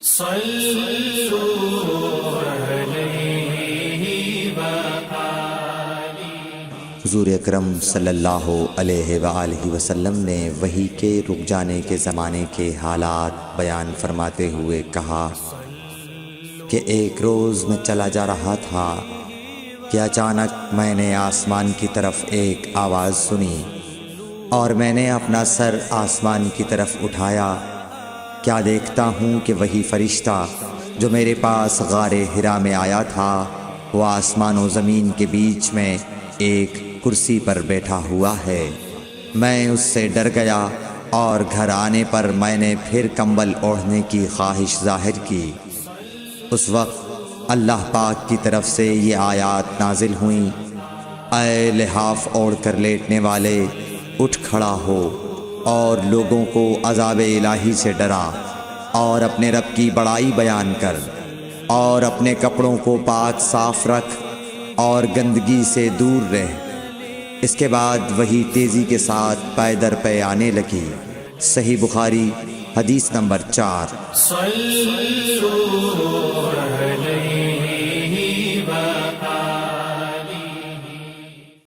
حضور اکرم صلی اللہ علیہ وآلہ وسلم نے وحی کے رک جانے کے زمانے کے حالات بیان فرماتے ہوئے کہا کہ ایک روز میں چلا جا رہا تھا کہ اچانک میں نے آسمان کی طرف ایک آواز سنی اور میں نے اپنا سر آسمان کی طرف اٹھایا۔ کیا دیکھتا ہوں کہ وہی فرشتہ جو میرے پاس غار حرا میں آیا تھا وہ آسمان و زمین کے بیچ میں ایک کرسی پر بیٹھا ہوا ہے۔ میں اس سے ڈر گیا اور گھر آنے پر میں نے پھر کمبل اوڑھنے کی خواہش ظاہر کی۔ اس وقت اللہ پاک کی طرف سے یہ آیات نازل ہوئیں، اے لحاف اوڑھ کر لیٹنے والے، اٹھ کھڑا ہو اور لوگوں کو عذاب الہی سے ڈرا، اور اپنے رب کی بڑائی بیان کر، اور اپنے کپڑوں کو پاک صاف رکھ اور گندگی سے دور رہ۔ اس کے بعد وہی تیزی کے ساتھ پے در پے آنے لگی۔ صحیح بخاری حدیث نمبر 4۔